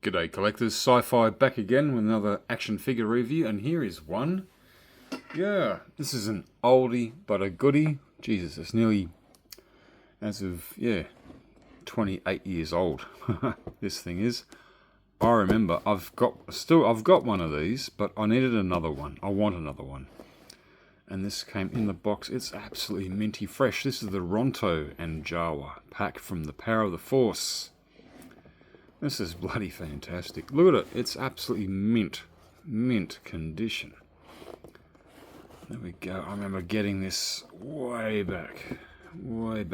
G'day collectors, Sci-Fi back again with another action figure review, and here is one. Yeah, this is an oldie but a goodie. Jesus, it's nearly, as of, 28 years old. This thing is. I remember, I've got one of these, but I needed another one. I want another one. And this came in the box. It's absolutely minty fresh. This is the Ronto and Jawa pack from the Power of the Force. This is bloody fantastic. Look at it. It's absolutely mint condition. There we go. I remember getting this way back. There we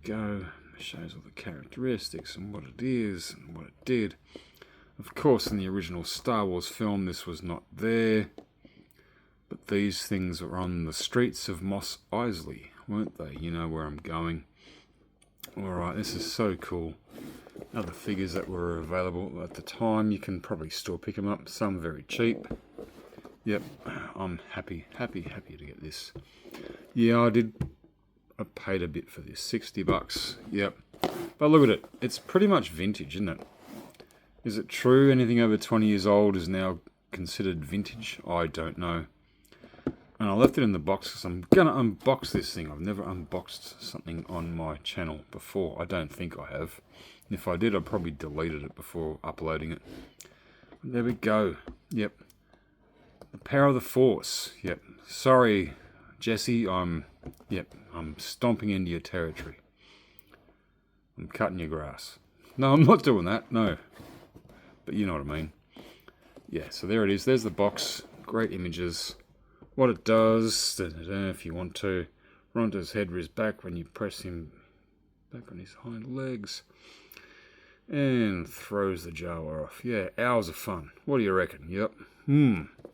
go. It shows all the characteristics and what it is and what it did. Of course, in the original Star Wars film, this was not there. But these things were on the streets of Mos Eisley, weren't they? You know where I'm going. Alright, this is so cool. Other figures that were available at the time, you can probably still pick them up. Some very cheap. Yep, I'm happy to get this. Yeah, I paid a bit for this, 60 bucks. Yep. But look at it. It's pretty much vintage, isn't it? Is it true anything over 20 years old is now considered vintage? I don't know. And I left it in the box because I'm going to unbox this thing. I've never unboxed something on my channel before. I don't think I have. If I did, I probably deleted it before uploading it. There we go. Yep. The Power of the Force. Yep. Sorry, Jesse. I'm stomping into your territory. I'm cutting your grass. No, I'm not doing that. No. But you know what I mean. Yeah, so there it is. There's the box. Great images. What it does, if you want to, Ronto's head is back when you press him back on his hind legs. And throws the Jawa off. Yeah, hours of fun. What do you reckon? Yep.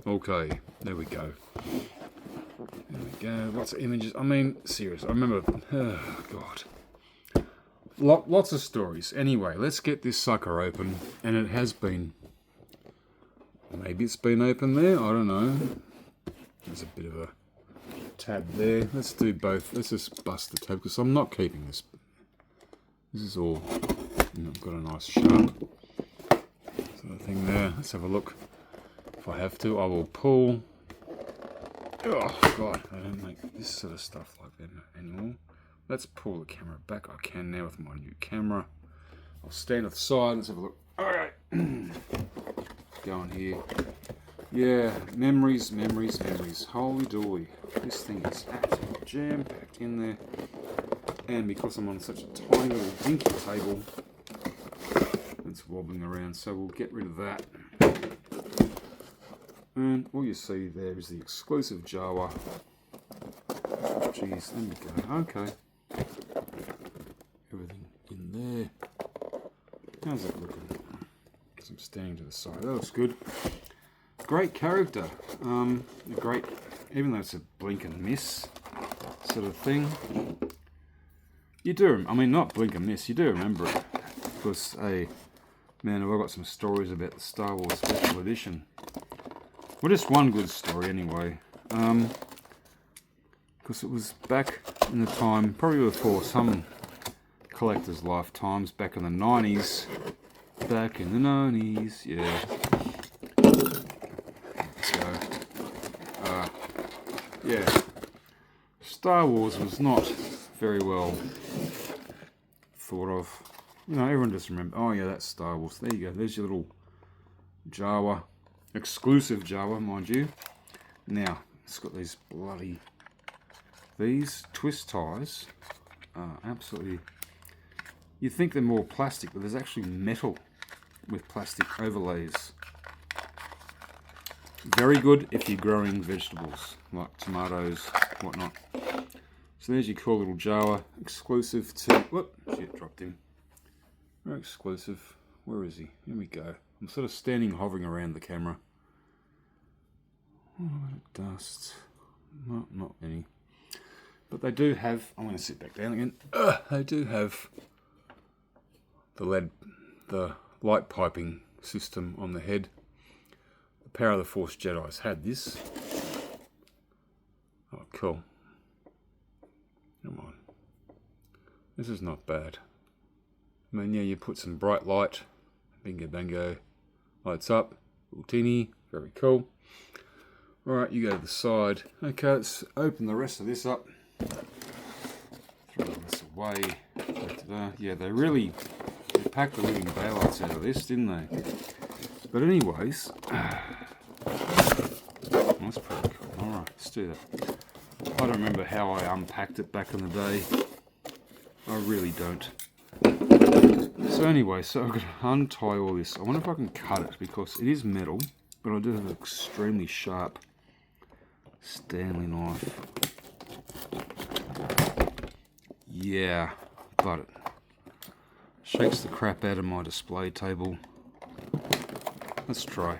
Okay, there we go. There we go. Lots of images. I mean, seriously, I remember, oh God. Lots of stories. Anyway, let's get this sucker open. And it has been. Maybe it's been open there. I don't know. There's a bit of a tab there. Let's do both. Let's just bust the tab because I'm not keeping this. This is all. I've got a nice sharp sort of thing there. Let's have a look. If I have to, I will pull. Oh God, I don't make this sort of stuff like that anymore. Let's pull the camera back. I can now with my new camera. I'll stand at the side. Let's have a look. All right. Go on here. Yeah, memories. Holy dooly. This thing is absolutely jam-packed in there. And because I'm on such a tiny little dinky table, it's wobbling around, so we'll get rid of that. And all you see there is the exclusive Jawa. Jeez, there we go. Okay. Everything in there. How's that looking? Because I'm standing to the side. That looks good. Great character, even though it's a blink and miss sort of thing, you do, I mean not blink and miss, you do remember it, because, man, have I got some stories about the Star Wars Special Edition. Well, just one good story anyway, because it was back in the time, probably before some collectors' lifetimes, back in the 90s, yeah. Yeah, Star Wars was not very well thought of. You know, everyone just remember, oh yeah, that's Star Wars. There you go, there's your little Jawa, exclusive Jawa, mind you. Now, it's got these twist ties are absolutely, you'd think they're more plastic, but there's actually metal with plastic overlays. Very good if you're growing vegetables, like tomatoes, whatnot. So there's your cool little Jawa, exclusive to, whoop, shit, dropped him. Very exclusive. Where is he? Here we go. I'm sort of standing, hovering around the camera. Oh, dust. No, not any. But they do have, I'm going to sit back down again. They do have the light piping system on the head. Power of the Force Jedi's had this. Oh, cool. Come on. This is not bad. I mean, yeah, you put some bright light, bingo bango, lights up, little tinny, very cool. Alright, you go to the side. Okay, let's open the rest of this up. Throw this away. Yeah, they really packed the living daylights out of this, didn't they? But anyways, that's pretty cool. Alright, let's do that. I don't remember how I unpacked it back in the day. I really don't. So anyway, so I've got to untie all this. I wonder if I can cut it, because it is metal, but I do have an extremely sharp Stanley knife. Yeah, but it shakes the crap out of my display table. Let's try.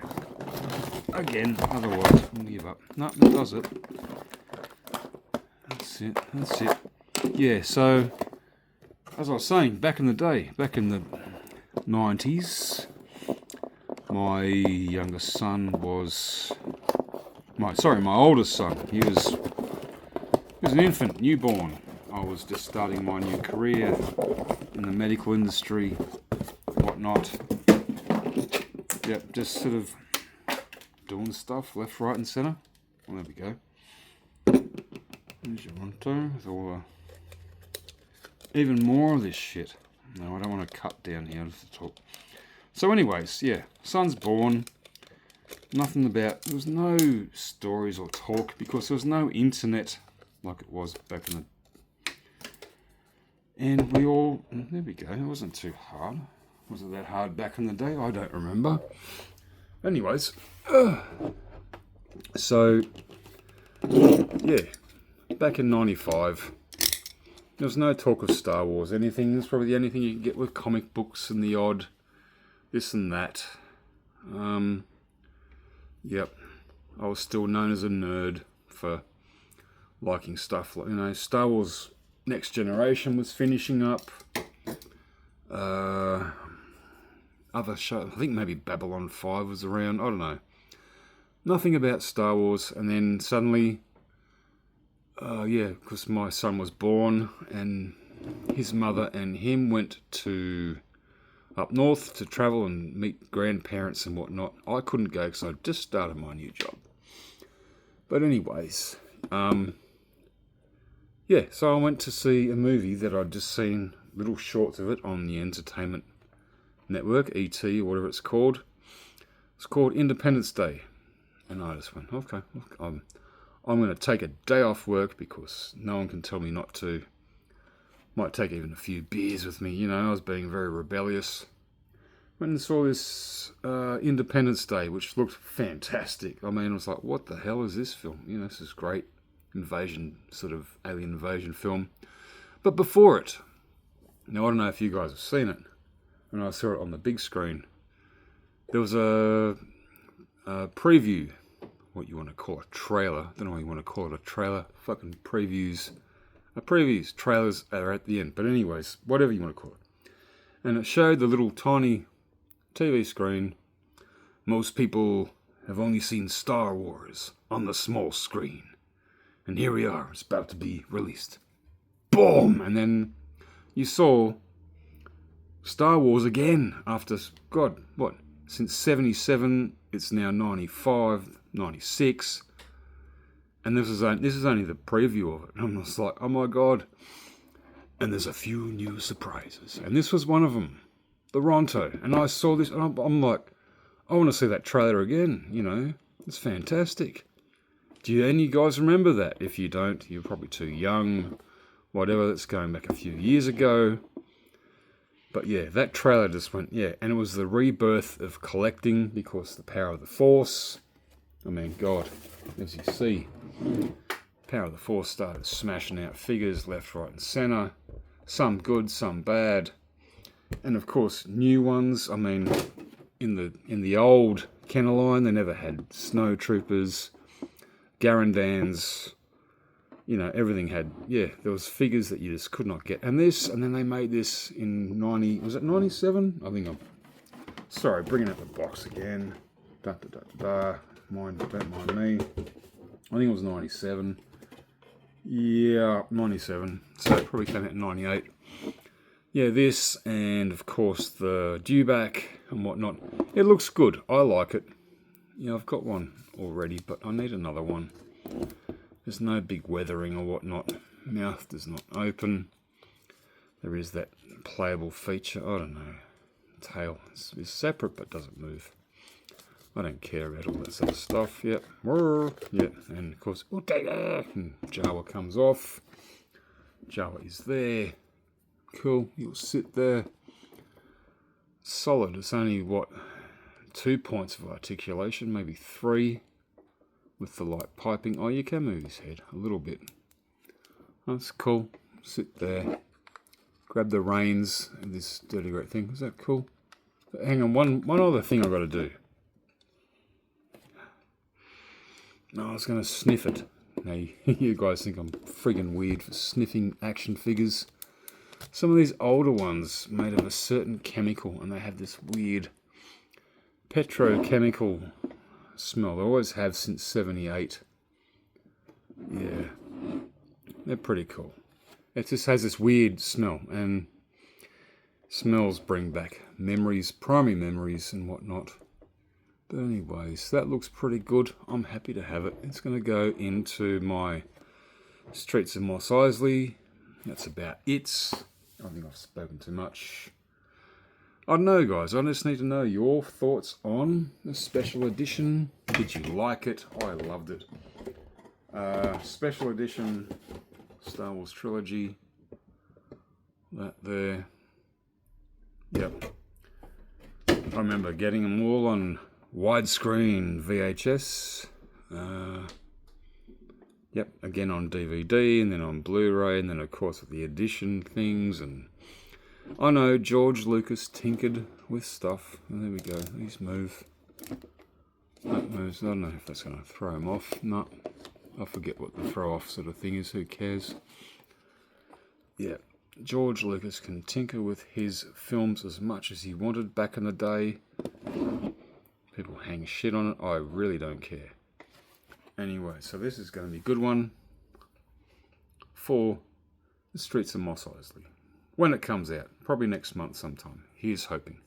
Again, otherwise I'll give up. No, it does it. That's it, that's it. Yeah, so, as I was saying, back in the day, back in the 90s, my youngest son was... my oldest son. He was an infant, newborn. I was just starting my new career in the medical industry, whatnot. Yep, just sort of doing stuff left, right, and centre. Well, there we go. There's your Ronto with all even more of this shit. No, I don't want to cut down here to the top. So, anyways, yeah, son's born. Nothing about, there was no stories or talk because there was no internet like it was back in the... And we all, there we go, it wasn't too hard. Was it that hard back in the day? I don't remember. Anyways, so, yeah, back in 95, there was no talk of Star Wars, anything. It's probably the only thing you can get with comic books and the odd this and that. Yep, I was still known as a nerd for liking stuff like, you know, Star Wars Next Generation was finishing up. Other shows, I think maybe Babylon 5 was around, I don't know. Nothing about Star Wars, and then suddenly, yeah, because my son was born, and his mother and him went to up north to travel and meet grandparents and whatnot. I couldn't go because I just started my new job. But anyways, yeah, so I went to see a movie that I'd just seen little shorts of it on the Entertainment Network, ET or whatever it's called. It's called Independence Day. And I just went, okay, look, I'm going to take a day off work because no one can tell me not to. Might take even a few beers with me, you know, I was being very rebellious. Went and saw this Independence Day, which looked fantastic. I mean, I was like, what the hell is this film? You know, this is great invasion, sort of alien invasion film. But before it, now I don't know if you guys have seen it, when I saw it on the big screen, there was a preview, what you want to call a trailer, I don't know what you want to call it, a trailer, fucking previews, trailers are at the end, but anyways, whatever you want to call it. And it showed the little tiny TV screen. Most people have only seen Star Wars on the small screen. And here we are, it's about to be released. Boom! And then you saw Star Wars again after, God, what? Since 77, it's now 95, 96. And this is only the preview of it. And I'm just like, oh my God. And there's a few new surprises. And this was one of them. The Ronto. And I saw this and I'm like, I want to see that trailer again, you know. It's fantastic. Do any guys remember that? If you don't, you're probably too young. Whatever, that's going back a few years ago. But yeah, that trailer just went, yeah. And it was the rebirth of collecting because the power of the Force. I mean, God, as you see, power of the Force started smashing out figures left, right, and centre. Some good, some bad. And of course, new ones. I mean, in the old Kenner line, they never had Snow Troopers, Garandans. You know, everything had, yeah, there was figures that you just could not get. And then they made this in 90, was it 97? I think sorry, bringing up the box again. Don't mind me. I think it was 97. Yeah, 97. So it probably came out in 98. yeah, this and of course the dewback and whatnot. It looks good. I like it. Yeah, I've got one already, but I need another one. There's no big weathering or whatnot. Mouth does not open. There is that playable feature. I don't know. Tail is separate but doesn't move. I don't care about all that sort of stuff. Yep. Yep. And of course, and Jawa comes off. Jawa is there. Cool. You'll sit there. Solid. It's only, what, 2 points of articulation, maybe 3 with the light piping. Oh, you can move his head a little bit. That's cool. Sit there. Grab the reins of this dirty great thing. Is that cool? But hang on, one other thing I've got to do. No, I was going to sniff it. Now, you guys think I'm friggin' weird for sniffing action figures. Some of these older ones made of a certain chemical, and they have this weird petrochemical smell. They always have since '78. Yeah, they're pretty cool. It just has this weird smell, and smells bring back memories, primary memories and whatnot. But anyways, that looks pretty good. I'm happy to have it. It's going to go into my Streets of Mos Eisley. That's about it. I think I've spoken too much. I don't know, guys. I just need to know your thoughts on the special edition. Did you like it? I loved it. Special edition Star Wars trilogy. That there. Yep. I remember getting them all on widescreen VHS. Yep, again on DVD, and then on Blu-ray, and then of course with the edition things. And I know George Lucas tinkered with stuff. And there we go. These move. That moves. I don't know if that's going to throw him off. No, I forget what the throw-off sort of thing is. Who cares? Yeah, George Lucas can tinker with his films as much as he wanted back in the day. People hang shit on it. I really don't care. Anyway, so this is going to be a good one for the Streets of Mos Eisley. When it comes out, probably next month sometime. Here's hoping.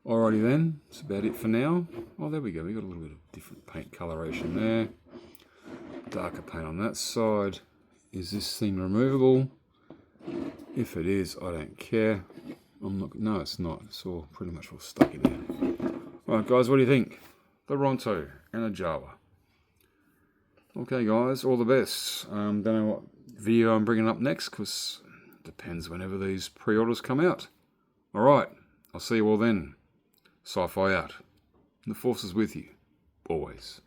Alrighty then, that's about it for now. Oh, there we go. We got a little bit of different paint coloration there. Darker paint on that side. Is this thing removable? If it is, I don't care. No, it's not. It's all pretty much all stuck in there. Alright guys, what do you think? The Ronto and a Jawa. Okay guys, all the best. Don't know what video I'm bringing up next, because it depends whenever these pre-orders come out. Alright, I'll see you all then. Sci-fi out. The Force is with you. Always.